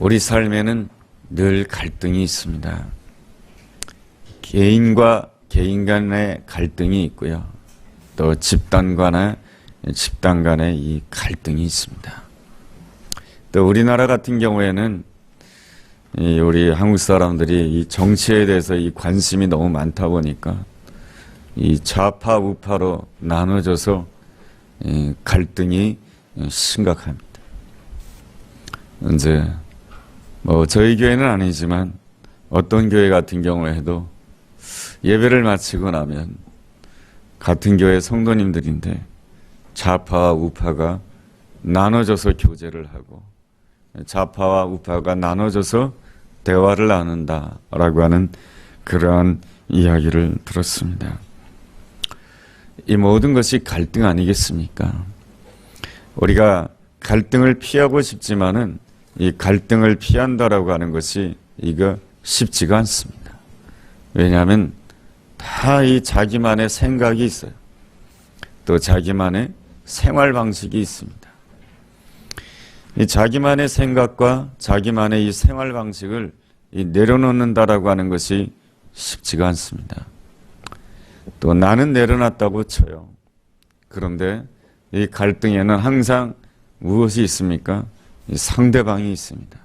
우리 삶에는 늘 갈등이 있습니다. 개인과 개인 간의 갈등이 있고요. 또 집단 간의 이 갈등이 있습니다. 또 우리나라 같은 경우에는 우리 한국 사람들이 이 정치에 대해서 이 관심이 너무 많다 보니까 이 좌파 우파로 나눠져서 갈등이 심각합니다. 이제 저희 교회는 아니지만 어떤 교회 같은 경우에도 예배를 마치고 나면 같은 교회 성도님들인데 좌파와 우파가 나눠져서 교제를 하고 좌파와 우파가 나눠져서 대화를 나눈다라고 하는 그러한 이야기를 들었습니다. 이 모든 것이 갈등 아니겠습니까? 우리가 갈등을 피하고 싶지만은 이 갈등을 피한다라고 하는 것이 이거 쉽지가 않습니다. 왜냐하면 다 이 자기만의 생각이 있어요. 또 자기만의 생활 방식이 있습니다. 이 자기만의 생각과 자기만의 이 생활 방식을 내려놓는다라고 하는 것이 쉽지가 않습니다. 또 나는 내려놨다고 쳐요. 그런데 이 갈등에는 항상 무엇이 있습니까? 이 상대방이 있습니다.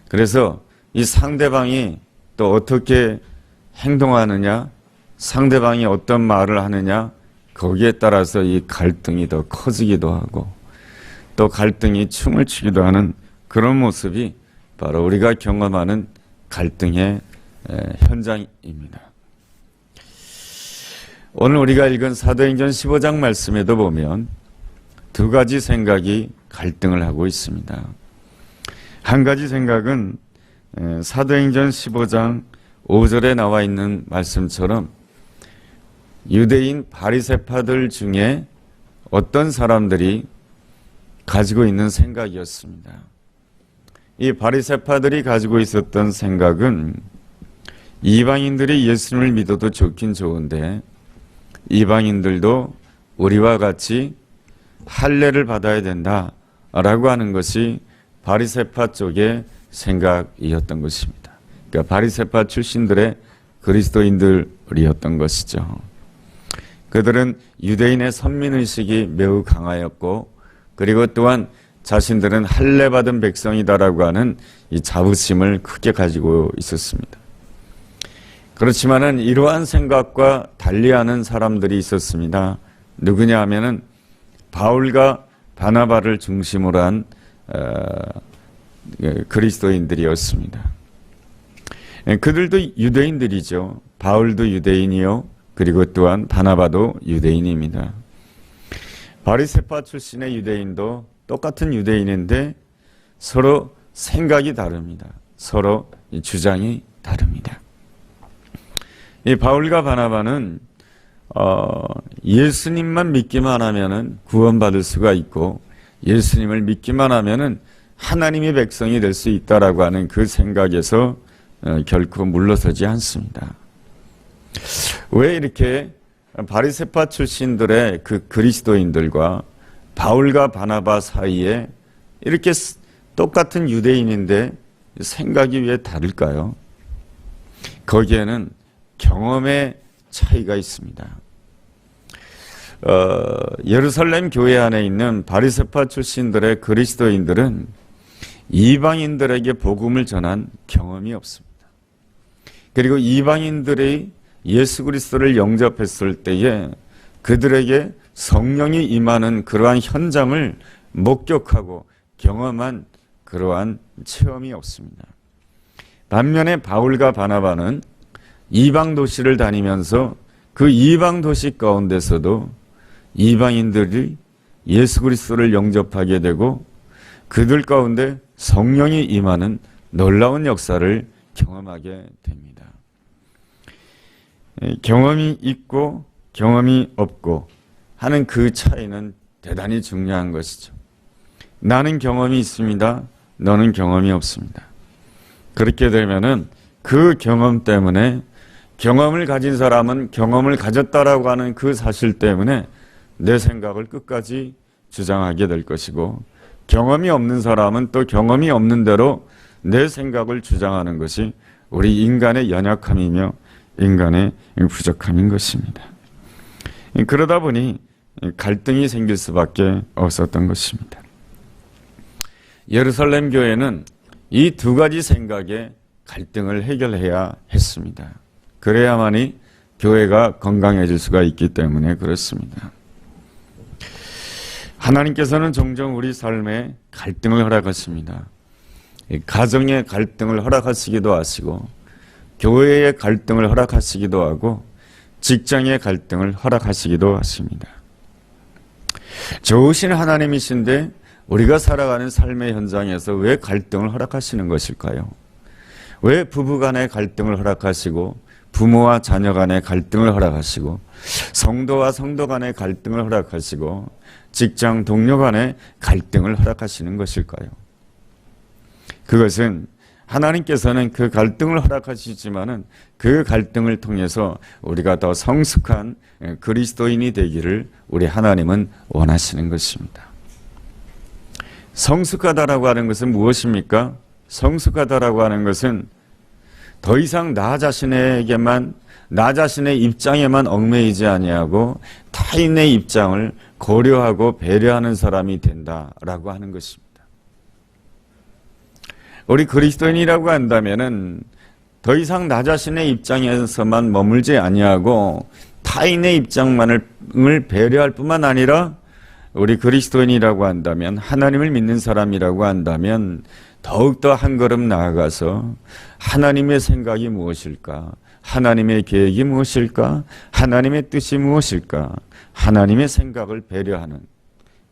그래서 이 상대방이 또 어떻게 행동하느냐, 상대방이 어떤 말을 하느냐, 거기에 따라서 이 갈등이 더 커지기도 하고 또 갈등이 춤을 추기도 하는 그런 모습이 바로 우리가 경험하는 갈등의 현장입니다. 오늘 우리가 읽은 사도행전 15장 말씀에도 보면 두 가지 생각이 갈등을 하고 있습니다. 한 가지 생각은 사도행전 15장 5절에 나와 있는 말씀처럼 유대인 바리새파들 중에 어떤 사람들이 가지고 있는 생각이었습니다. 이 바리새파들이 가지고 있었던 생각은 이방인들이 예수님을 믿어도 좋긴 좋은데 이방인들도 우리와 같이 할례를 받아야 된다라고 하는 것이 바리새파 쪽의 생각이었던 것입니다. 그러니까 바리새파 출신들의 그리스도인들이었던 것이죠. 그들은 유대인의 선민의식이 매우 강하였고 그리고 또한 자신들은 할례 받은 백성이다라고 하는 이 자부심을 크게 가지고 있었습니다. 그렇지만은 이러한 생각과 달리하는 사람들이 있었습니다. 누구냐 하면은 바울과 바나바를 중심으로 한 그리스도인들이었습니다. 그들도 유대인들이죠. 바울도 유대인이요. 그리고 또한 바나바도 유대인입니다. 바리새파 출신의 유대인도 똑같은 유대인인데 서로 생각이 다릅니다. 서로 주장이 다릅니다. 이 바울과 바나바는 예수님만 믿기만 하면은 구원받을 수가 있고 예수님을 믿기만 하면은 하나님의 백성이 될 수 있다라고 하는 그 생각에서 결코 물러서지 않습니다. 왜 이렇게 바리새파 출신들의 그 그리스도인들과 바울과 바나바 사이에 이렇게 똑같은 유대인인데 생각이 왜 다를까요? 거기에는 경험의 차이가 있습니다. 예루살렘 교회 안에 있는 바리새파 출신들의 그리스도인들은 이방인들에게 복음을 전한 경험이 없습니다. 그리고 이방인들이 예수 그리스도를 영접했을 때에 그들에게 성령이 임하는 그러한 현장을 목격하고 경험한 그러한 체험이 없습니다. 반면에 바울과 바나바는 이방 도시를 다니면서 그 이방 도시 가운데서도 이방인들이 예수 그리스도를 영접하게 되고 그들 가운데 성령이 임하는 놀라운 역사를 경험하게 됩니다. 경험이 있고 경험이 없고 하는 그 차이는 대단히 중요한 것이죠. 나는 경험이 있습니다. 너는 경험이 없습니다. 그렇게 되면은 그 경험 때문에 경험을 가진 사람은 경험을 가졌다라고 하는 그 사실 때문에 내 생각을 끝까지 주장하게 될 것이고 경험이 없는 사람은 또 경험이 없는 대로 내 생각을 주장하는 것이 우리 인간의 연약함이며 인간의 부족함인 것입니다. 그러다 보니 갈등이 생길 수밖에 없었던 것입니다. 예루살렘 교회는 이 두 가지 생각의 갈등을 해결해야 했습니다. 그래야만이 교회가 건강해질 수가 있기 때문에 그렇습니다. 하나님께서는 종종 우리 삶에 갈등을 허락하십니다. 가정의 갈등을 허락하시기도 하시고 교회의 갈등을 허락하시기도 하고 직장의 갈등을 허락하시기도 하십니다. 좋으신 하나님이신데 우리가 살아가는 삶의 현장에서 왜 갈등을 허락하시는 것일까요? 왜 부부 간의 갈등을 허락하시고 부모와 자녀 간의 갈등을 허락하시고 성도와 성도 간의 갈등을 허락하시고 직장 동료 간의 갈등을 허락하시는 것일까요? 그것은 하나님께서는 그 갈등을 허락하시지만은 그 갈등을 통해서 우리가 더 성숙한 그리스도인이 되기를 우리 하나님은 원하시는 것입니다. 성숙하다라고 하는 것은 무엇입니까? 성숙하다라고 하는 것은 더 이상 나 자신에게만, 나 자신의 입장에만 얽매이지 아니하고 타인의 입장을 고려하고 배려하는 사람이 된다라고 하는 것입니다. 우리 그리스도인이라고 한다면은 더 이상 나 자신의 입장에서만 머물지 아니하고 타인의 입장만을 배려할 뿐만 아니라 우리 그리스도인이라고 한다면, 하나님을 믿는 사람이라고 한다면 더욱더 한 걸음 나아가서 하나님의 생각이 무엇일까? 하나님의 계획이 무엇일까? 하나님의 뜻이 무엇일까? 하나님의 생각을 배려하는,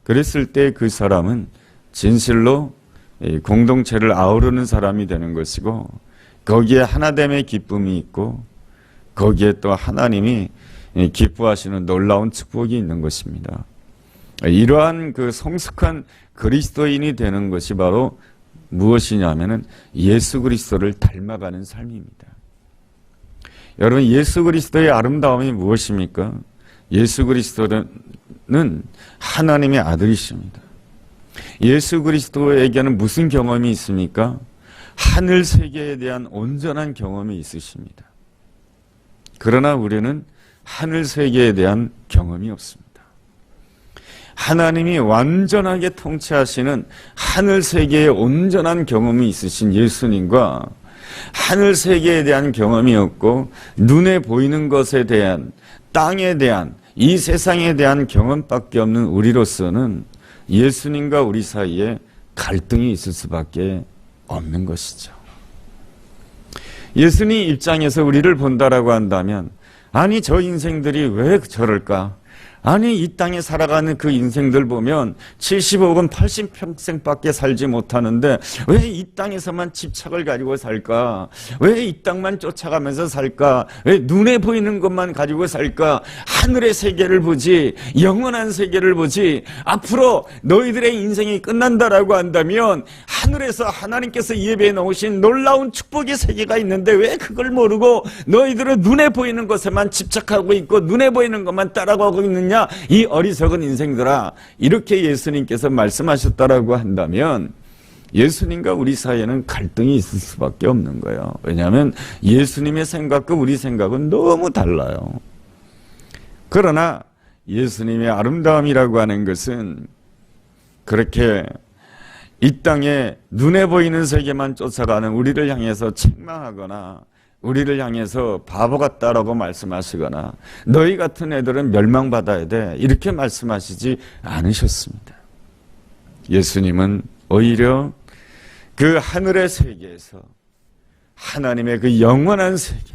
그랬을 때 그 사람은 진실로 공동체를 아우르는 사람이 되는 것이고 거기에 하나됨의 기쁨이 있고 거기에 또 하나님이 기뻐하시는 놀라운 축복이 있는 것입니다. 이러한 그 성숙한 그리스도인이 되는 것이 바로 무엇이냐면은 예수 그리스도를 닮아가는 삶입니다. 여러분, 예수 그리스도의 아름다움이 무엇입니까? 예수 그리스도는 하나님의 아들이십니다. 예수 그리스도에게는 무슨 경험이 있습니까? 하늘 세계에 대한 온전한 경험이 있으십니다. 그러나 우리는 하늘 세계에 대한 경험이 없습니다. 하나님이 완전하게 통치하시는 하늘 세계의 온전한 경험이 있으신 예수님과 하늘 세계에 대한 경험이 없고 눈에 보이는 것에 대한, 땅에 대한, 이 세상에 대한 경험밖에 없는 우리로서는 예수님과 우리 사이에 갈등이 있을 수밖에 없는 것이죠. 예수님 입장에서 우리를 본다라고 한다면, 아니 저 인생들이 왜 저럴까? 아니 이 땅에 살아가는 그 인생들 보면 70혹은 80평생밖에 살지 못하는데 왜 이 땅에서만 집착을 가지고 살까? 왜 이 땅만 쫓아가면서 살까? 왜 눈에 보이는 것만 가지고 살까? 하늘의 세계를 보지, 영원한 세계를 보지. 앞으로 너희들의 인생이 끝난다라고 한다면 하늘에서 하나님께서 예배해 놓으신 놀라운 축복의 세계가 있는데 왜 그걸 모르고 너희들은 눈에 보이는 것에만 집착하고 있고 눈에 보이는 것만 따라가고 있느냐? 이 어리석은 인생들아, 이렇게 예수님께서 말씀하셨다라고 한다면 예수님과 우리 사이에는 갈등이 있을 수밖에 없는 거예요. 왜냐하면 예수님의 생각과 우리 생각은 너무 달라요. 그러나 예수님의 아름다움이라고 하는 것은 그렇게 이 땅에 눈에 보이는 세계만 쫓아가는 우리를 향해서 책망하거나 우리를 향해서 바보 같다라고 말씀하시거나 너희 같은 애들은 멸망받아야 돼, 이렇게 말씀하시지 않으셨습니다. 예수님은 오히려 그 하늘의 세계에서 하나님의 그 영원한 세계,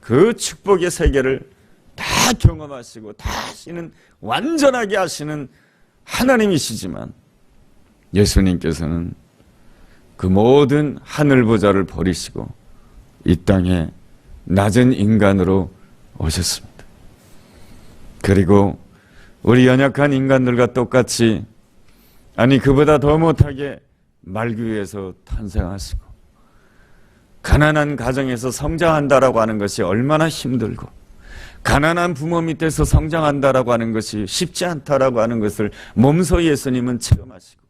그 축복의 세계를 다 경험하시고 다 하시는, 완전하게 하시는 하나님이시지만 예수님께서는 그 모든 하늘 보좌를 버리시고 이 땅에 낮은 인간으로 오셨습니다. 그리고 우리 연약한 인간들과 똑같이, 아니 그보다 더 못하게 말기 위해서 탄생하시고 가난한 가정에서 성장한다라고 하는 것이 얼마나 힘들고 가난한 부모 밑에서 성장한다라고 하는 것이 쉽지 않다라고 하는 것을 몸소 예수님은 체험하시고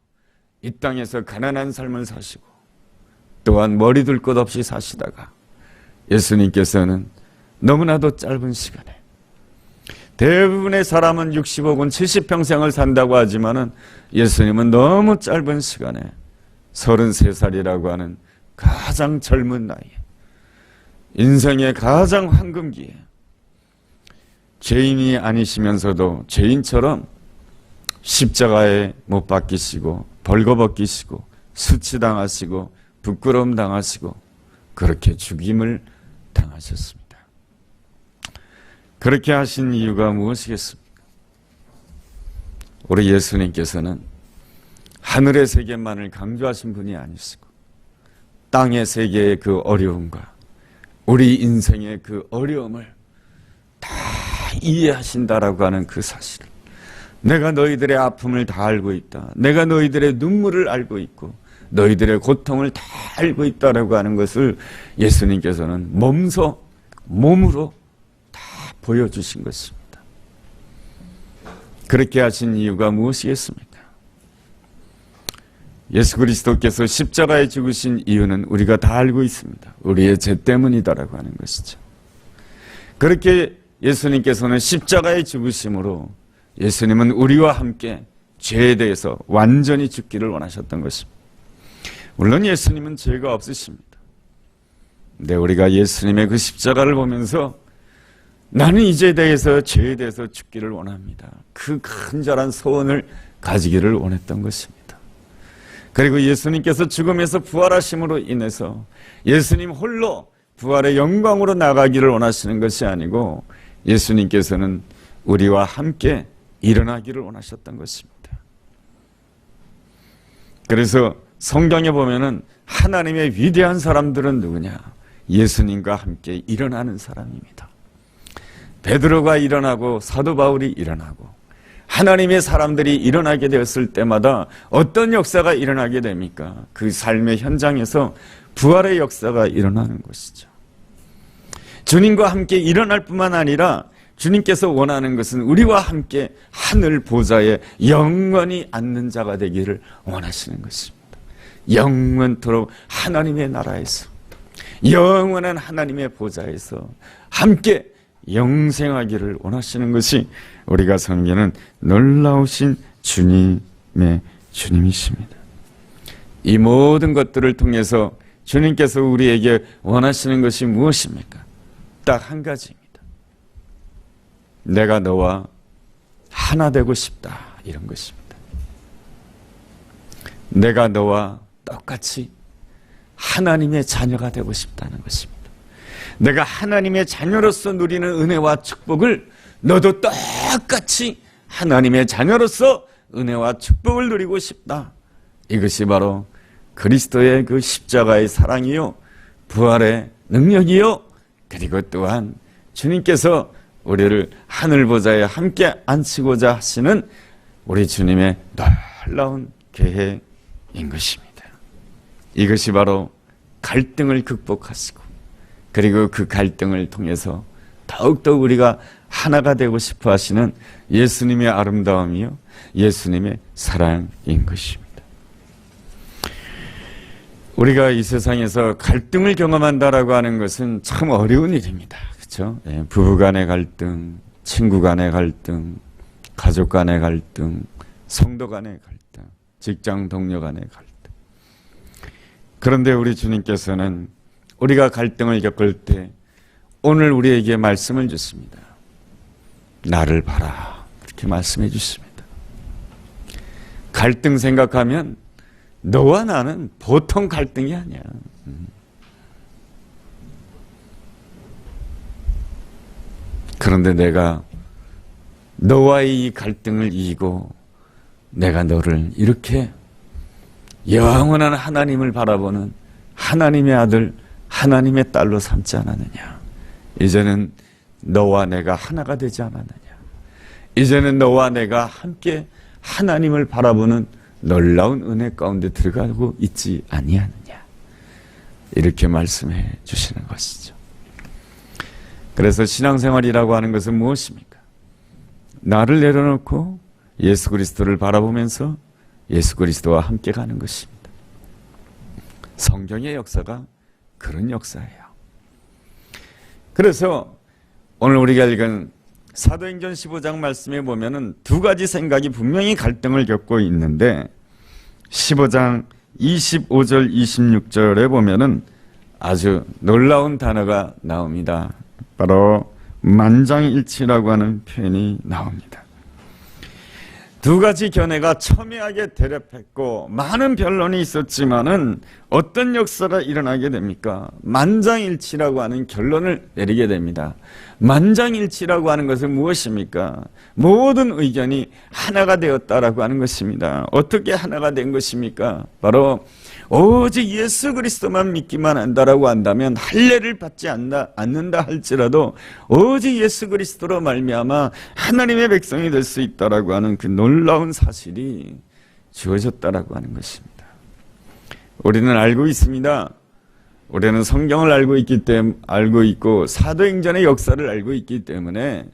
이 땅에서 가난한 삶을 사시고 또한 머리 둘 것 없이 사시다가 예수님께서는 너무나도 짧은 시간에, 대부분의 사람은 60 혹은 70평생을 산다고 하지만은 예수님은 너무 짧은 시간에 33살이라고 하는 가장 젊은 나이에, 인생의 가장 황금기에 죄인이 아니시면서도 죄인처럼 십자가에 못 박히시고 벌거벗기시고 수치당하시고 부끄러움 당하시고 그렇게 죽임을 당하셨습니다. 그렇게 하신 이유가 무엇이겠습니까? 우리 예수님께서는 하늘의 세계만을 강조하신 분이 아니시고 땅의 세계의 그 어려움과 우리 인생의 그 어려움을 다 이해하신다라고 하는 그 사실을, 내가 너희들의 아픔을 다 알고 있다, 내가 너희들의 눈물을 알고 있고 너희들의 고통을 다 알고 있다라고 하는 것을 예수님께서는 몸으로 다 보여주신 것입니다. 그렇게 하신 이유가 무엇이겠습니까? 예수 그리스도께서 십자가에 죽으신 이유는 우리가 다 알고 있습니다. 우리의 죄 때문이다라고 하는 것이죠. 그렇게 예수님께서는 십자가에 죽으심으로 예수님은 우리와 함께 죄에 대해서 완전히 죽기를 원하셨던 것입니다. 물론 예수님은 죄가 없으십니다. 근데 우리가 예수님의 그 십자가를 보면서 나는 이제에 대해서, 죄에 대해서 죽기를 원합니다, 그 간절한 소원을 가지기를 원했던 것입니다. 그리고 예수님께서 죽음에서 부활하심으로 인해서 예수님 홀로 부활의 영광으로 나가기를 원하시는 것이 아니고 예수님께서는 우리와 함께 일어나기를 원하셨던 것입니다. 그래서 성경에 보면은 하나님의 위대한 사람들은 누구냐? 예수님과 함께 일어나는 사람입니다. 베드로가 일어나고 사도 바울이 일어나고 하나님의 사람들이 일어나게 되었을 때마다 어떤 역사가 일어나게 됩니까? 그 삶의 현장에서 부활의 역사가 일어나는 것이죠. 주님과 함께 일어날 뿐만 아니라 주님께서 원하는 것은 우리와 함께 하늘 보좌에 영원히 앉는 자가 되기를 원하시는 것입니다. 영원토록 하나님의 나라에서, 영원한 하나님의 보좌에서 함께 영생하기를 원하시는 것이 우리가 섬기는 놀라우신 주님의 주님이십니다. 이 모든 것들을 통해서 주님께서 우리에게 원하시는 것이 무엇입니까? 딱 한 가지입니다. 내가 너와 하나 되고 싶다, 이런 것입니다. 내가 너와 똑같이 하나님의 자녀가 되고 싶다는 것입니다. 내가 하나님의 자녀로서 누리는 은혜와 축복을 너도 똑같이 하나님의 자녀로서 은혜와 축복을 누리고 싶다. 이것이 바로 그리스도의 그 십자가의 사랑이요, 부활의 능력이요, 그리고 또한 주님께서 우리를 하늘 보좌에 함께 앉히고자 하시는 우리 주님의 놀라운 계획인 것입니다. 이것이 바로 갈등을 극복하시고 그리고 그 갈등을 통해서 더욱더 우리가 하나가 되고 싶어 하시는 예수님의 아름다움이요, 예수님의 사랑인 것입니다. 우리가 이 세상에서 갈등을 경험한다라고 하는 것은 참 어려운 일입니다. 그렇죠? 부부 간의 갈등, 친구 간의 갈등, 가족 간의 갈등, 성도 간의 갈등, 직장 동료 간의 갈등. 그런데 우리 주님께서는 우리가 갈등을 겪을 때 오늘 우리에게 말씀을 주십니다. 나를 봐라, 이렇게 말씀해 주십니다. 갈등 생각하면 너와 나는 보통 갈등이 아니야. 그런데 내가 너와의 이 갈등을 이기고 내가 너를 이렇게 영원한 하나님을 바라보는 하나님의 아들, 하나님의 딸로 삼지 않았느냐? 이제는 너와 내가 하나가 되지 않았느냐? 이제는 너와 내가 함께 하나님을 바라보는 놀라운 은혜 가운데 들어가고 있지 아니하느냐? 이렇게 말씀해 주시는 것이죠. 그래서 신앙생활이라고 하는 것은 무엇입니까? 나를 내려놓고 예수 그리스도를 바라보면서 예수 그리스도와 함께 가는 것입니다. 성경의 역사가 그런 역사예요. 그래서 오늘 우리가 읽은 사도행전 15장 말씀에 보면은 두 가지 생각이 분명히 갈등을 겪고 있는데 15장 25절 26절에 보면은 아주 놀라운 단어가 나옵니다. 바로 만장일치라고 하는 표현이 나옵니다. 두 가지 견해가 첨예하게 대립했고 많은 변론이 있었지만은 어떤 역사가 일어나게 됩니까? 만장일치라고 하는 결론을 내리게 됩니다. 만장일치라고 하는 것은 무엇입니까? 모든 의견이 하나가 되었다라고 하는 것입니다. 어떻게 하나가 된 것입니까? 바로 오직 예수 그리스도만 믿기만 한다라고 한다면 할례를 받지 않는다 할지라도 오직 예수 그리스도로 말미암아 하나님의 백성이 될 수 있다라고 하는 그 놀라운 사실이 주어졌다라고 하는 것입니다. 우리는 알고 있습니다. 우리는 성경을 알고 있고 사도행전의 역사를 알고 있기 때문에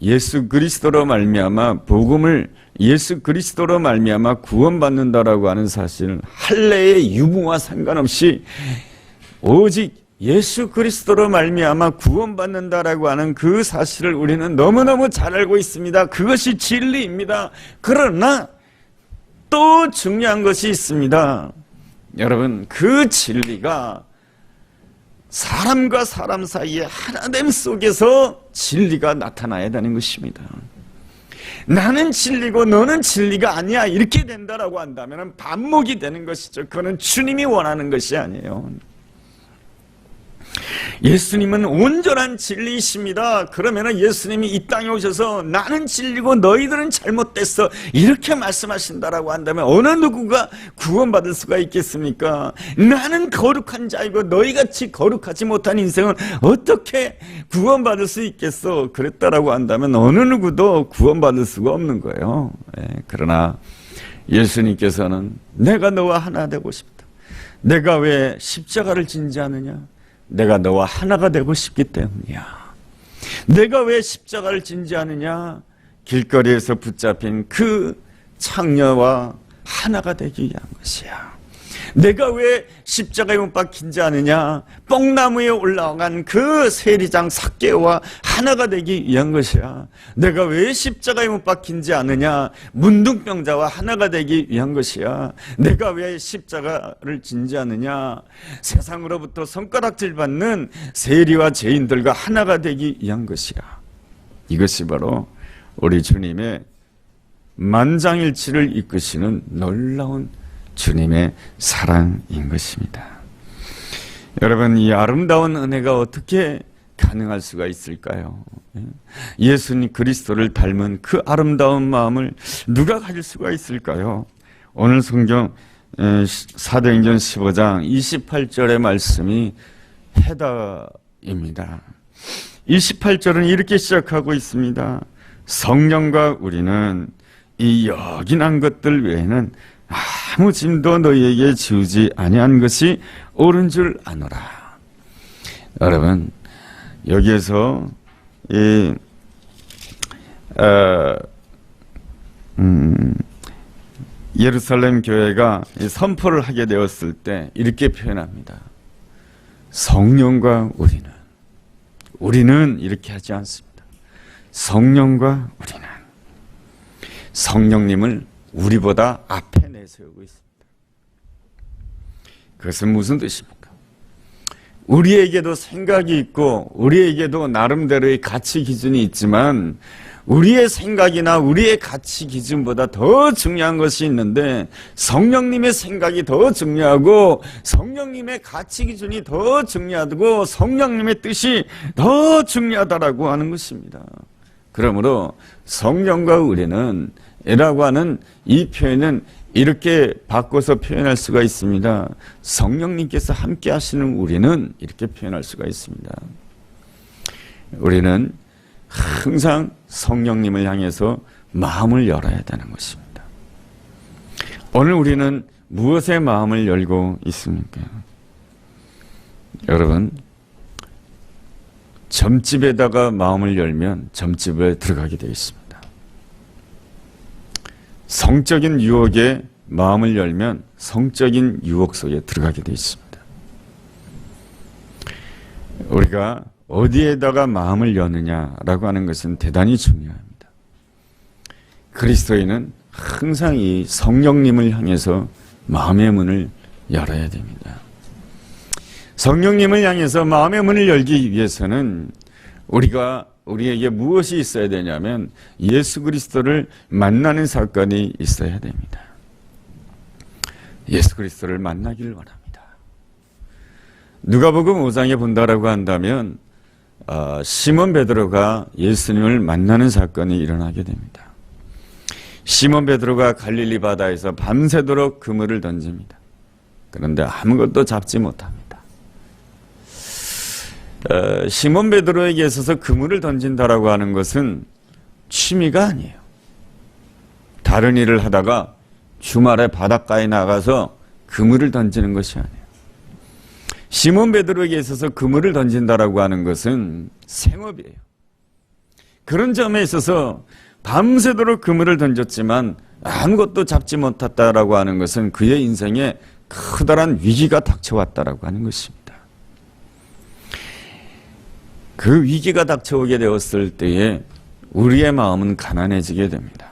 예수 그리스도로 말미암아 복음을 예수 그리스도로 말미암아 구원받는다라고 하는 사실은 할례의 유무와 상관없이 오직 예수 그리스도로 말미암아 구원받는다라고 하는 그 사실을 우리는 너무너무 잘 알고 있습니다. 그것이 진리입니다. 그러나 또 중요한 것이 있습니다. 여러분, 그 진리가 사람과 사람 사이의 하나됨 속에서 진리가 나타나야 되는 것입니다. 나는 진리고 너는 진리가 아니야 이렇게 된다라고 한다면 반목이 되는 것이죠. 그거는 주님이 원하는 것이 아니에요. 예수님은 온전한 진리이십니다. 그러면 예수님이 이 땅에 오셔서 나는 진리고 너희들은 잘못됐어 이렇게 말씀하신다라고 한다면 어느 누구가 구원받을 수가 있겠습니까? 나는 거룩한 자이고 너희같이 거룩하지 못한 인생은 어떻게 구원받을 수 있겠어? 그랬다라고 한다면 어느 누구도 구원받을 수가 없는 거예요. 그러나 예수님께서는 내가 너와 하나 되고 싶다. 내가 왜 십자가를 진지 않느냐? 내가 너와 하나가 되고 싶기 때문이야. 내가 왜 십자가를 진지 않느냐? 길거리에서 붙잡힌 그 창녀와 하나가 되기 위한 것이야. 내가 왜 십자가에 못 박힌지 않느냐? 뽕나무에 올라간 그 세리장 삭개와 하나가 되기 위한 것이야. 내가 왜 십자가에 못 박힌지 않느냐? 문둥병자와 하나가 되기 위한 것이야. 내가 왜 십자가를 진지 않느냐? 세상으로부터 손가락질 받는 세리와 죄인들과 하나가 되기 위한 것이야. 이것이 바로 우리 주님의 만장일치를 이끄시는 놀라운 주님의 사랑인 것입니다. 여러분, 이 아름다운 은혜가 어떻게 가능할 수가 있을까요? 예수님 그리스도를 닮은 그 아름다운 마음을 누가 가질 수가 있을까요? 오늘 성경 사도행전 15장 28절의 말씀이 해답입니다. 28절은 이렇게 시작하고 있습니다. 성령과 우리는 이 여긴한 것들 외에는 아무 짐도 너희에게 지우지 아니한 것이 옳은 줄 아노라. 여러분, 여기에서 예루살렘 교회가 선포를 하게 되었을 때 이렇게 표현합니다. 성령과 우리는 이렇게 하지 않습니다. 성령과 우리는 성령님을 우리보다 앞에 내세우고 있습니다. 그것은 무슨 뜻입니까? 우리에게도 생각이 있고 우리에게도 나름대로의 가치 기준이 있지만 우리의 생각이나 우리의 가치 기준보다 더 중요한 것이 있는데 성령님의 생각이 더 중요하고 성령님의 가치 기준이 더 중요하고 성령님의 뜻이 더 중요하다라고 하는 것입니다. 그러므로 성령과 우리는 라고 하는 이 표현은 이렇게 바꿔서 표현할 수가 있습니다. 성령님께서 함께 하시는 우리는 이렇게 표현할 수가 있습니다. 우리는 항상 성령님을 향해서 마음을 열어야 되는 것입니다. 오늘 우리는 무엇에 마음을 열고 있습니까? 여러분, 점집에다가 마음을 열면 점집에 들어가게 되어 있습니다. 성적인 유혹에 마음을 열면 성적인 유혹 속에 들어가게 되어 있습니다. 우리가 어디에다가 마음을 여느냐라고 하는 것은 대단히 중요합니다. 그리스도인은 항상 이 성령님을 향해서 마음의 문을 열어야 됩니다. 성령님을 향해서 마음의 문을 열기 위해서는 우리에게 무엇이 있어야 되냐면 예수 그리스도를 만나는 사건이 있어야 됩니다. 예수 그리스도를 만나기를 원합니다. 누가복음 5장에 본다라고 한다면 시몬 베드로가 예수님을 만나는 사건이 일어나게 됩니다. 시몬 베드로가 갈릴리 바다에서 밤새도록 그물을 던집니다. 그런데 아무것도 잡지 못합니다. 시몬 베드로에게 있어서 그물을 던진다라고 하는 것은 취미가 아니에요. 다른 일을 하다가 주말에 바닷가에 나가서 그물을 던지는 것이 아니에요. 시몬 베드로에게 있어서 그물을 던진다라고 하는 것은 생업이에요. 그런 점에 있어서 밤새도록 그물을 던졌지만 아무것도 잡지 못했다라고 하는 것은 그의 인생에 커다란 위기가 닥쳐왔다라고 하는 것입니다. 그 위기가 닥쳐오게 되었을 때에 우리의 마음은 가난해지게 됩니다.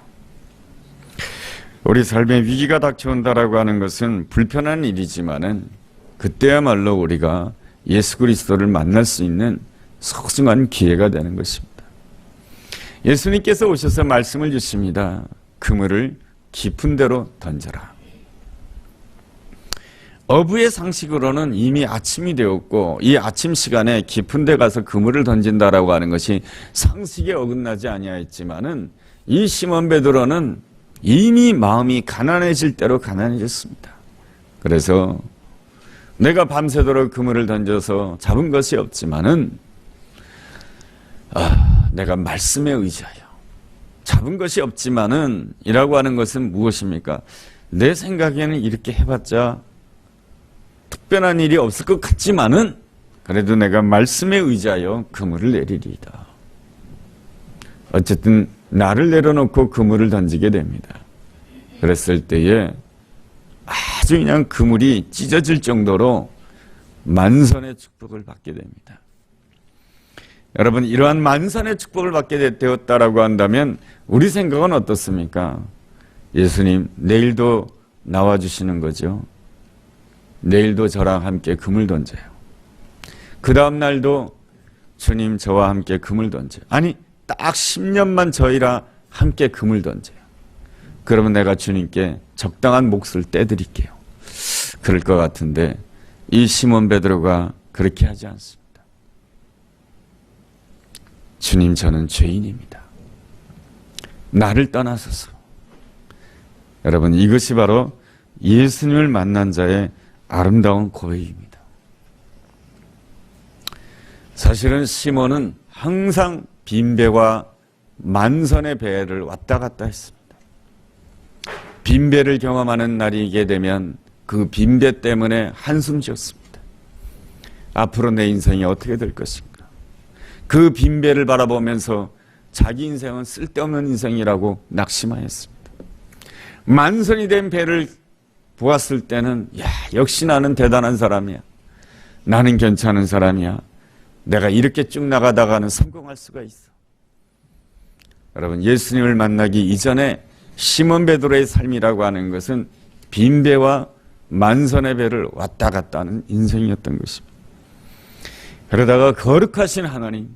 우리 삶에 위기가 닥쳐온다라고 하는 것은 불편한 일이지만은 그때야말로 우리가 예수 그리스도를 만날 수 있는 소중한 기회가 되는 것입니다. 예수님께서 오셔서 말씀을 주십니다. 그물을 깊은 데로 던져라. 어부의 상식으로는 이미 아침이 되었고 이 아침 시간에 깊은 데 가서 그물을 던진다라고 하는 것이 상식에 어긋나지 아니하였지만은 이 시몬 베드로는 이미 마음이 가난해질 대로 가난해졌습니다. 그래서 내가 밤새도록 그물을 던져서 잡은 것이 없지만은 내가 말씀에 의지하여 잡은 것이 없지만은 이라고 하는 것은 무엇입니까? 내 생각에는 이렇게 해봤자 특별한 일이 없을 것 같지만은 그래도 내가 말씀에 의지하여 그물을 내리리이다. 어쨌든 나를 내려놓고 그물을 던지게 됩니다. 그랬을 때에 아주 그냥 그물이 찢어질 정도로 만선의 축복을 받게 됩니다. 여러분, 이러한 만선의 축복을 받게 되었다라고 한다면 우리 생각은 어떻습니까? 예수님, 내일도 나와주시는 거죠. 내일도 저랑 함께 그물 던져요. 그 다음 날도 주님 저와 함께 그물 던져요. 아니, 딱 10년만 저희랑 함께 그물 던져요. 그러면 내가 주님께 적당한 몫을 떼드릴게요. 그럴 것 같은데 이 시몬 베드로가 그렇게 하지 않습니다. 주님, 저는 죄인입니다. 나를 떠나소서. 여러분, 이것이 바로 예수님을 만난 자의 아름다운 고백입니다. 사실은 시몬은 항상 빈배와 만선의 배를 왔다 갔다 했습니다. 빈배를 경험하는 날이게 되면 그 빈배 때문에 한숨 쉬었습니다. 앞으로 내 인생이 어떻게 될 것인가? 그 빈배를 바라보면서 자기 인생은 쓸데없는 인생이라고 낙심하였습니다. 만선이 된 배를 보았을 때는 역시 나는 대단한 사람이야. 나는 괜찮은 사람이야. 내가 이렇게 쭉 나가다가는 성공할 수가 있어. 여러분, 예수님을 만나기 이전에 시몬 베드로의 삶이라고 하는 것은 빈배와 만선의 배를 왔다 갔다 하는 인생이었던 것입니다. 그러다가 거룩하신 하나님,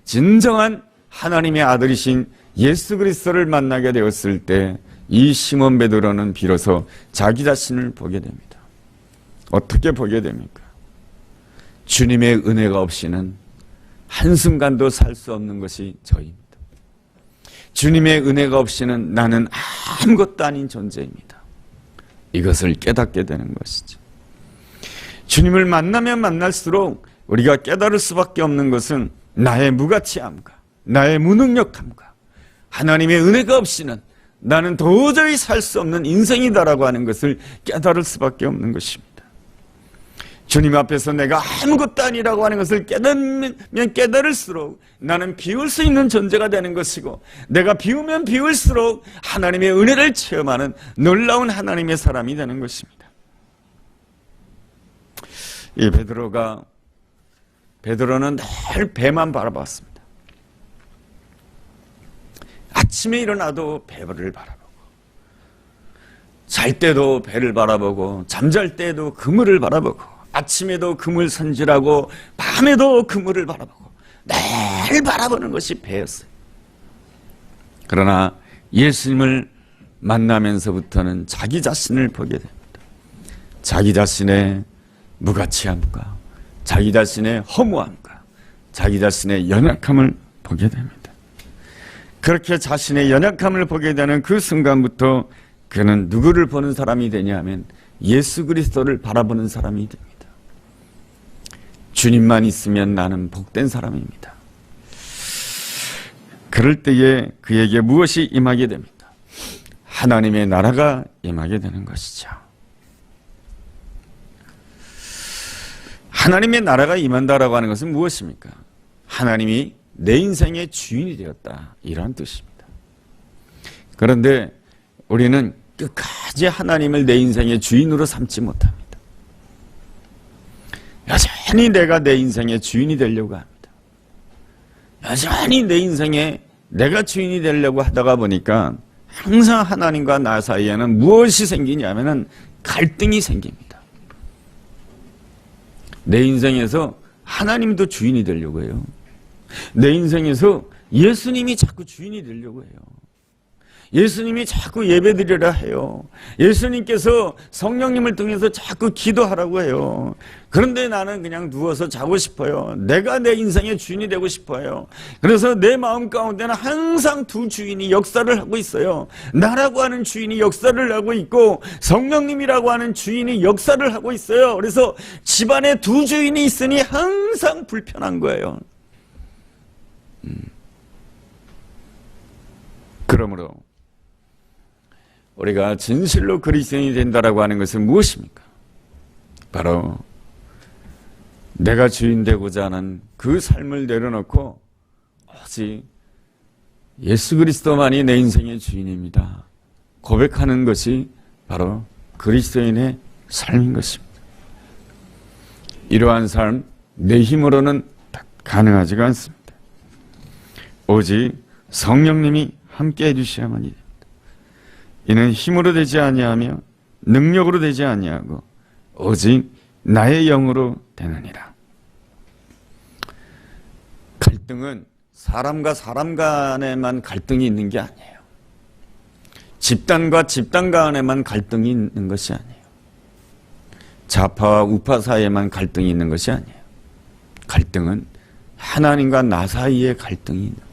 진정한 하나님의 아들이신 예수 그리스도를 만나게 되었을 때 이 시몬 베드로는 비로소 자기 자신을 보게 됩니다. 어떻게 보게 됩니까? 주님의 은혜가 없이는 한순간도 살 수 없는 것이 저입니다. 주님의 은혜가 없이는 나는 아무것도 아닌 존재입니다. 이것을 깨닫게 되는 것이죠. 주님을 만나면 만날수록 우리가 깨달을 수밖에 없는 것은 나의 무가치함과 나의 무능력함과 하나님의 은혜가 없이는 나는 도저히 살 수 없는 인생이다라고 하는 것을 깨달을 수밖에 없는 것입니다. 주님 앞에서 내가 아무것도 아니라고 하는 것을 깨달으면 깨달을수록 나는 비울 수 있는 존재가 되는 것이고, 내가 비우면 비울수록 하나님의 은혜를 체험하는 놀라운 하나님의 사람이 되는 것입니다. 이 베드로는 늘 배만 바라봤습니다. 아침에 일어나도 배를 바라보고, 잘 때도 배를 바라보고, 잠잘 때도 그물을 바라보고, 아침에도 그물 손질하고 밤에도 그물을 바라보고, 늘 바라보는 것이 배였어요. 그러나 예수님을 만나면서부터는 자기 자신을 보게 됩니다. 자기 자신의 무가치함과 자기 자신의 허무함과 자기 자신의 연약함을 보게 됩니다. 그렇게 자신의 연약함을 보게 되는 그 순간부터 그는 누구를 보는 사람이 되냐면 예수 그리스도를 바라보는 사람이 됩니다. 주님만 있으면 나는 복된 사람입니다. 그럴 때에 그에게 무엇이 임하게 됩니다. 하나님의 나라가 임하게 되는 것이죠. 하나님의 나라가 임한다라고 하는 것은 무엇입니까? 하나님이 내 인생의 주인이 되었다, 이런 뜻입니다. 그런데 우리는 끝까지 하나님을 내 인생의 주인으로 삼지 못합니다. 여전히 내가 내 인생의 주인이 되려고 합니다. 여전히 내 인생에 내가 주인이 되려고 하다가 보니까 항상 하나님과 나 사이에는 무엇이 생기냐면은 갈등이 생깁니다. 내 인생에서 하나님도 주인이 되려고 해요. 내 인생에서 예수님이 자꾸 주인이 되려고 해요. 예수님이 자꾸 예배드리라 해요. 예수님께서 성령님을 통해서 자꾸 기도하라고 해요. 그런데 나는 그냥 누워서 자고 싶어요. 내가 내 인생의 주인이 되고 싶어요. 그래서 내 마음 가운데는 항상 두 주인이 역사를 하고 있어요. 나라고 하는 주인이 역사를 하고 있고 성령님이라고 하는 주인이 역사를 하고 있어요. 그래서 집안에 두 주인이 있으니 항상 불편한 거예요. 그러므로 우리가 진실로 그리스도인이 된다라고 하는 것은 무엇입니까? 바로 내가 주인 되고자 하는 그 삶을 내려놓고 오직 예수 그리스도만이 내 인생의 주인입니다 고백하는 것이 바로 그리스도인의 삶인 것입니다. 이러한 삶, 내 힘으로는 가능하지가 않습니다. 오직 성령님이 함께 해주셔야만이 됩니다. 이는 힘으로 되지 아니하며 능력으로 되지 아니하고 오직 나의 영으로 되느니라. 갈등은 사람과 사람 간에만 갈등이 있는 게 아니에요. 집단과 집단 간에만 갈등이 있는 것이 아니에요. 좌파와 우파 사이에만 갈등이 있는 것이 아니에요. 갈등은 하나님과 나 사이에 갈등이 있는 거예요.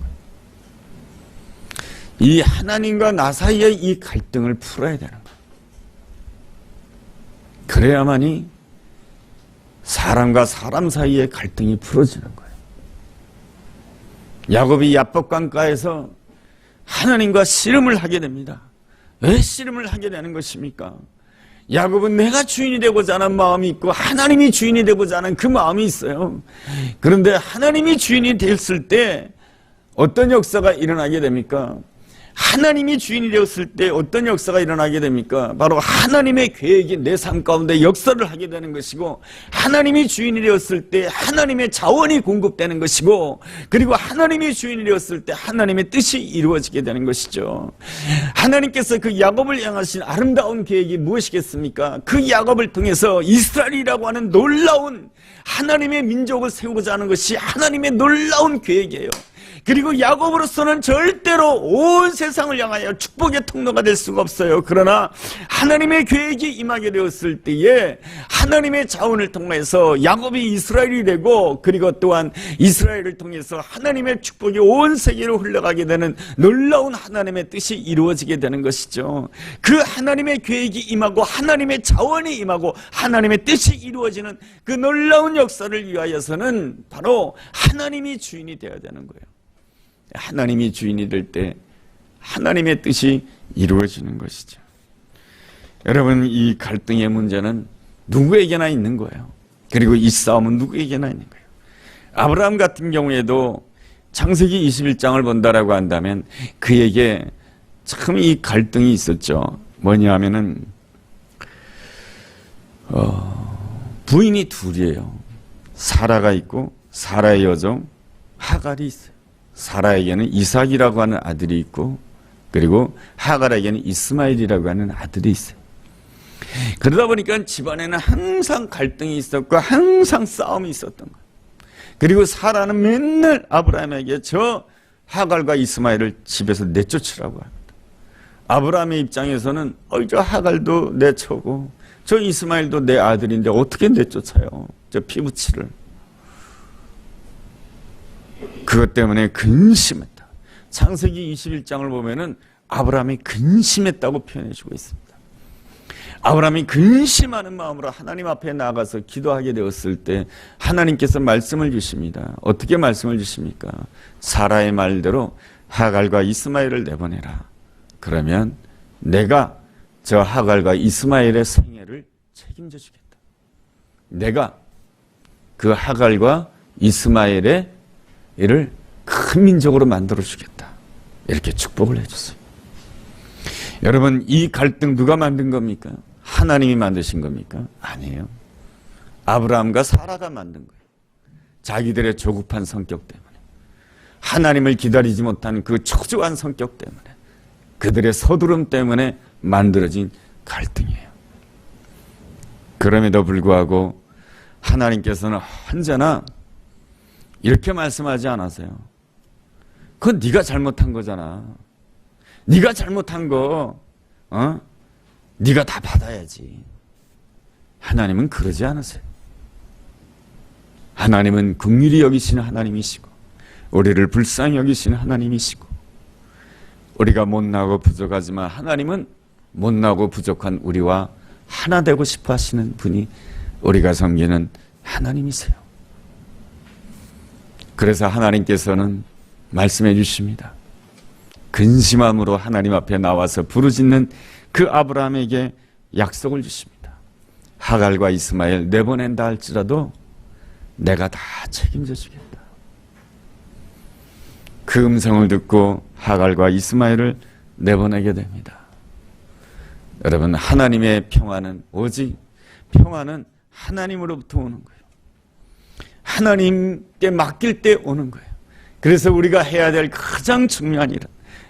이 하나님과 나 사이의 이 갈등을 풀어야 되는 거예요. 그래야만이 사람과 사람 사이의 갈등이 풀어지는 거예요. 야곱이 야복강가에서 하나님과 씨름을 하게 됩니다. 왜 씨름을 하게 되는 것입니까? 야곱은 내가 주인이 되고자 하는 마음이 있고 하나님이 주인이 되고자 하는 그 마음이 있어요. 그런데 하나님이 주인이 됐을 때 어떤 역사가 일어나게 됩니까? 하나님이 주인이 되었을 때 어떤 역사가 일어나게 됩니까? 바로 하나님의 계획이 내 삶 가운데 역사를 하게 되는 것이고, 하나님이 주인이 되었을 때 하나님의 자원이 공급되는 것이고, 그리고 하나님이 주인이 되었을 때 하나님의 뜻이 이루어지게 되는 것이죠. 하나님께서 그 야곱을 향하신 아름다운 계획이 무엇이겠습니까? 그 야곱을 통해서 이스라엘이라고 하는 놀라운 하나님의 민족을 세우고자 하는 것이 하나님의 놀라운 계획이에요. 그리고 야곱으로서는 절대로 온 세상을 향하여 축복의 통로가 될 수가 없어요. 그러나 하나님의 계획이 임하게 되었을 때에 하나님의 자원을 통해서 야곱이 이스라엘이 되고, 그리고 또한 이스라엘을 통해서 하나님의 축복이 온 세계로 흘러가게 되는 놀라운 하나님의 뜻이 이루어지게 되는 것이죠. 그 하나님의 계획이 임하고 하나님의 자원이 임하고 하나님의 뜻이 이루어지는 그 놀라운 역사를 위하여서는 바로 하나님이 주인이 되어야 되는 거예요. 하나님이 주인이 될 때 하나님의 뜻이 이루어지는 것이죠. 여러분, 이 갈등의 문제는 누구에게나 있는 거예요. 그리고 이 싸움은 누구에게나 있는 거예요. 아브라함 같은 경우에도 창세기 21장을 본다라고 한다면 그에게 참 이 갈등이 있었죠. 뭐냐 하면은 부인이 둘이에요. 사라가 있고 사라의 여종 하갈이 있어요. 사라에게는 이삭이라고 하는 아들이 있고 그리고 하갈에게는 이스마엘이라고 하는 아들이 있어요. 그러다 보니까 집안에는 항상 갈등이 있었고 항상 싸움이 있었던 거예요. 그리고 사라는 맨날 아브라함에게 저 하갈과 이스마엘을 집에서 내쫓으라고 합니다. 아브라함의 입장에서는 저 하갈도 내 처고 저 이스마엘도 내 아들인데 어떻게 내쫓아요? 저 피부치를. 그것 때문에 근심했다. 창세기 21장을 보면은 아브라함이 근심했다고 표현해주고 있습니다. 아브라함이 근심하는 마음으로 하나님 앞에 나가서 기도하게 되었을 때 하나님께서 말씀을 주십니다. 어떻게 말씀을 주십니까? 사라의 말대로 하갈과 이스마엘을 내보내라. 그러면 내가 저 하갈과 이스마엘의 생애를 책임져 주겠다. 내가 그 하갈과 이스마엘의 이를 큰 민족으로 만들어 주겠다. 이렇게 축복을 해줬어요. 여러분, 이 갈등 누가 만든 겁니까? 하나님이 만드신 겁니까? 아니에요. 아브라함과 사라가 만든 거예요. 자기들의 조급한 성격 때문에, 하나님을 기다리지 못한 그 초조한 성격 때문에, 그들의 서두름 때문에 만들어진 갈등이에요. 그럼에도 불구하고 하나님께서는 언제나 이렇게 말씀하지 않았어요. 그건 네가 잘못한 거잖아. 네가 잘못한 거 네가 다 받아야지. 하나님은 그러지 않으세요. 하나님은 긍휼히 여기시는 하나님이시고 우리를 불쌍히 여기시는 하나님이시고 우리가 못나고 부족하지만 하나님은 못나고 부족한 우리와 하나 되고 싶어 하시는 분이 우리가 섬기는 하나님이세요. 그래서 하나님께서는 말씀해 주십니다. 근심함으로 하나님 앞에 나와서 부르짖는 그 아브라함에게 약속을 주십니다. 하갈과 이스마엘 내보낸다 할지라도 내가 다 책임져 주겠다. 그 음성을 듣고 하갈과 이스마엘을 내보내게 됩니다. 여러분, 하나님의 평화는 오직 평화는 하나님으로부터 오는 거예요. 하나님께 맡길 때 오는 거예요. 그래서 우리가 해야 될 가장 중요한 일은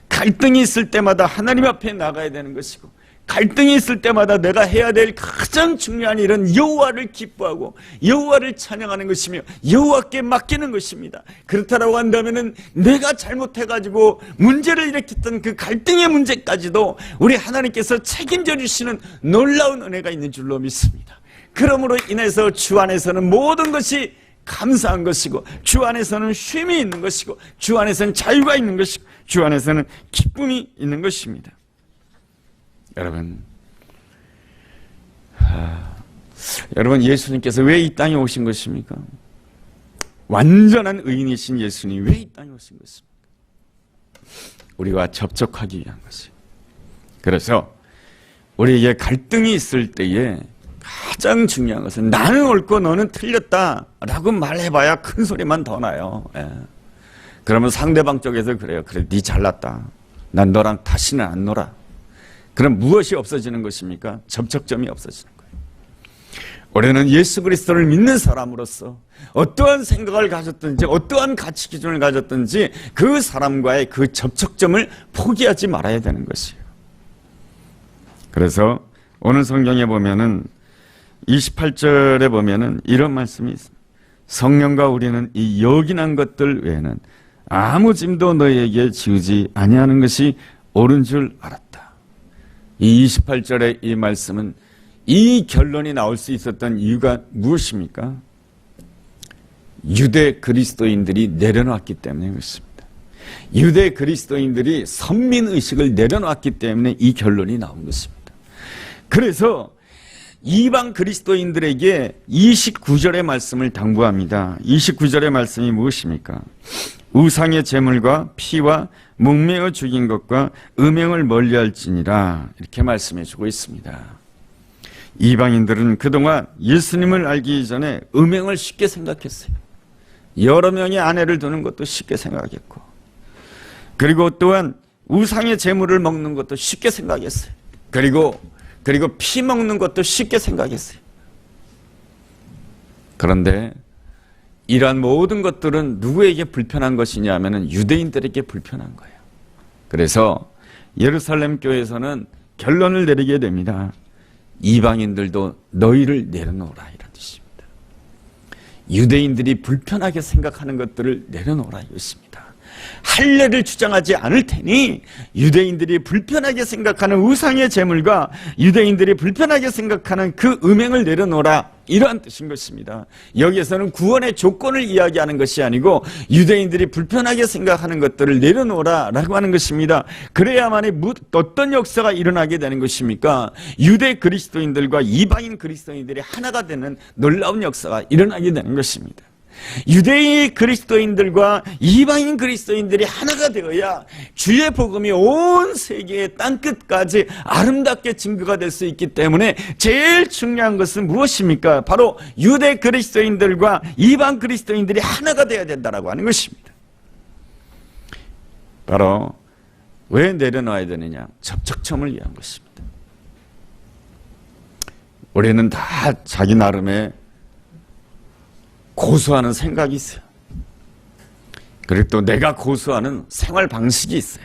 갈등이 있을 때마다 하나님 앞에 나가야 되는 것이고, 갈등이 있을 때마다 내가 해야 될 가장 중요한 일은 여호와를 기뻐하고 여호와를 찬양하는 것이며 여호와께 맡기는 것입니다. 그렇다라고 한다면은 내가 잘못해가지고 문제를 일으켰던 그 갈등의 문제까지도 우리 하나님께서 책임져 주시는 놀라운 은혜가 있는 줄로 믿습니다. 그러므로 인해서 주 안에서는 모든 것이 감사한 것이고, 주 안에서는 쉼이 있는 것이고, 주 안에서는 자유가 있는 것이고, 주 안에서는 기쁨이 있는 것입니다. 여러분, 여러분, 예수님께서 왜 이 땅에 오신 것입니까? 완전한 의인이신 예수님이 왜 이 땅에 오신 것입니까? 우리와 접촉하기 위한 것이에요. 그래서 우리에게 갈등이 있을 때에 가장 중요한 것은 나는 옳고 너는 틀렸다라고 말해봐야 큰 소리만 더 나요. 그러면 상대방 쪽에서 그래요. 그래, 네 잘났다. 난 너랑 다시는 안 놀아. 그럼 무엇이 없어지는 것입니까? 접촉점이 없어지는 거예요. 우리는 예수 그리스도를 믿는 사람으로서 어떠한 생각을 가졌든지 어떠한 가치 기준을 가졌든지 그 사람과의 그 접촉점을 포기하지 말아야 되는 것이에요. 그래서 오늘 성경에 보면은 28절에 보면은 이런 말씀이 있습니다. 성령과 우리는 이 요긴한 것들 외에는 아무 짐도 너희에게 지우지 아니하는 것이 옳은 줄 알았다. 이 28절의 이 말씀은 이 결론이 나올 수 있었던 이유가 무엇입니까? 유대 그리스도인들이 내려놨기 때문에 그렇습니다. 유대 그리스도인들이 선민의식을 내려놨기 때문에 이 결론이 나온 것입니다. 그래서 이방 그리스도인들에게 29절의 말씀을 당부합니다. 29절의 말씀이 무엇입니까? 우상의 제물과 피와 목매어 죽인 것과 음행을 멀리할지니라, 이렇게 말씀해 주고 있습니다. 이방인들은 그동안 예수님을 알기 전에 음행을 쉽게 생각했어요. 여러 명의 아내를 두는 것도 쉽게 생각했고, 그리고 또한 우상의 제물을 먹는 것도 쉽게 생각했어요. 그리고 피 먹는 것도 쉽게 생각했어요. 그런데 이러한 모든 것들은 누구에게 불편한 것이냐 하면 유대인들에게 불편한 거예요. 그래서 예루살렘 교회에서는 결론을 내리게 됩니다. 이방인들도 너희를 내려놓으라, 이런 뜻입니다. 유대인들이 불편하게 생각하는 것들을 내려놓으라 이것입니다. 할례를 주장하지 않을 테니 유대인들이 불편하게 생각하는 우상의 제물과 유대인들이 불편하게 생각하는 그 음행을 내려놓으라, 이러한 뜻인 것입니다. 여기에서는 구원의 조건을 이야기하는 것이 아니고 유대인들이 불편하게 생각하는 것들을 내려놓으라 라고 하는 것입니다. 그래야만이 어떤 역사가 일어나게 되는 것입니까? 유대 그리스도인들과 이방인 그리스도인들이 하나가 되는 놀라운 역사가 일어나게 되는 것입니다. 유대인 그리스도인들과 이방인 그리스도인들이 하나가 되어야 주의 복음이 온 세계의 땅끝까지 아름답게 증거가 될 수 있기 때문에 제일 중요한 것은 무엇입니까? 바로 유대 그리스도인들과 이방 그리스도인들이 하나가 되어야 된다고 하는 것입니다. 바로 왜 내려놔야 되느냐? 접촉점을 위한 것입니다. 우리는 다 자기 나름의 고수하는 생각이 있어요. 그리고 또 내가 고수하는 생활 방식이 있어요.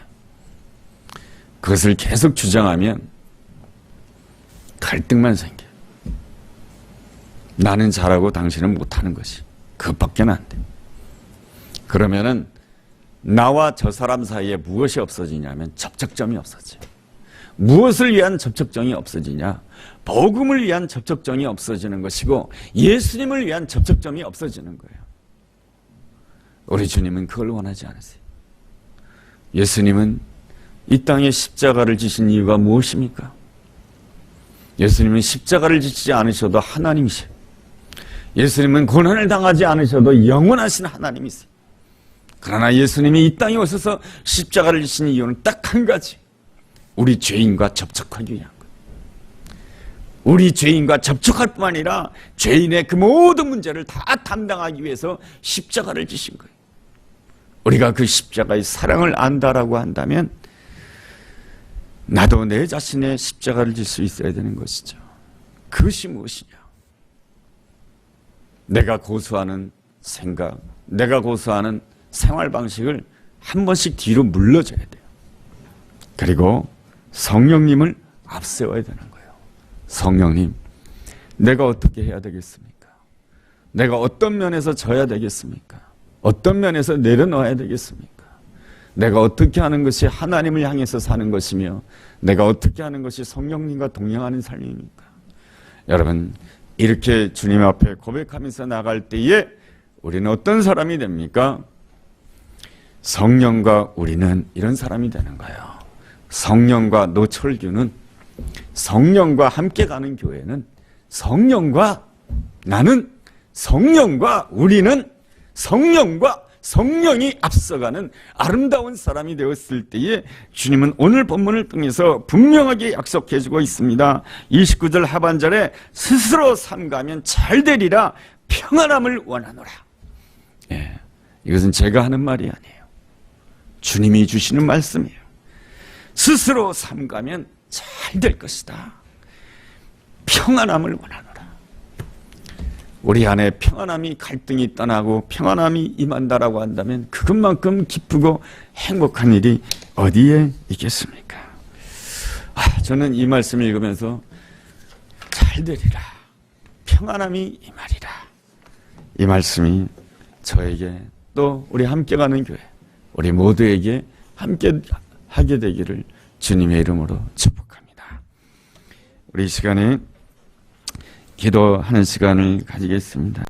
그것을 계속 주장하면 갈등만 생겨요. 나는 잘하고 당신은 못하는 것이 그것밖에 안 돼. 그러면은 나와 저 사람 사이에 무엇이 없어지냐면 접촉점이 없어져요. 무엇을 위한 접촉점이 없어지냐? 복음을 위한 접촉점이 없어지는 것이고 예수님을 위한 접촉점이 없어지는 거예요. 우리 주님은 그걸 원하지 않으세요. 예수님은 이 땅에 십자가를 지신 이유가 무엇입니까? 예수님은 십자가를 지치지 않으셔도 하나님이세요. 예수님은 고난을 당하지 않으셔도 영원하신 하나님이세요. 그러나 예수님이 이 땅에 오셔서 십자가를 지신 이유는 딱 한 가지, 우리 죄인과 접촉하기 위한 거예요. 우리 죄인과 접촉할 뿐만 아니라 죄인의 그 모든 문제를 다 담당하기 위해서 십자가를 지신 거예요. 우리가 그 십자가의 사랑을 안다라고 한다면 나도 내 자신의 십자가를 질 수 있어야 되는 것이죠. 그것이 무엇이냐? 내가 고수하는 생각, 내가 고수하는 생활 방식을 한 번씩 뒤로 물러줘야 돼요. 그리고 성령님을 앞세워야 되는 거예요. 성령님, 내가 어떻게 해야 되겠습니까? 내가 어떤 면에서 져야 되겠습니까? 어떤 면에서 내려놓아야 되겠습니까? 내가 어떻게 하는 것이 하나님을 향해서 사는 것이며 내가 어떻게 하는 것이 성령님과 동행하는 삶입니까? 여러분, 이렇게 주님 앞에 고백하면서 나갈 때에 우리는 어떤 사람이 됩니까? 성령과 우리는 이런 사람이 되는 거예요. 성령과 노철규는, 성령과 함께 가는 교회는, 성령과 나는, 성령과 우리는, 성령과 성령이 앞서가는 아름다운 사람이 되었을 때에 주님은 오늘 본문을 통해서 분명하게 약속해 주고 있습니다. 29절 하반절에 스스로 삼가면 잘 되리라 평안함을 원하노라. 예, 이것은 제가 하는 말이 아니에요. 주님이 주시는 말씀이에요. 스스로 삼가면 잘 될 것이다. 평안함을 원하노라. 우리 안에 평안함이, 갈등이 떠나고 평안함이 임한다라고 한다면 그것만큼 기쁘고 행복한 일이 어디에 있겠습니까? 저는 이 말씀을 읽으면서 잘 되리라, 평안함이 임하리라, 이 말씀이 저에게 또 우리 함께 가는 교회, 우리 모두에게 함께 하게 되기를 주님의 이름으로 축복합니다. 우리 이 시간에 기도하는 시간을 가지겠습니다.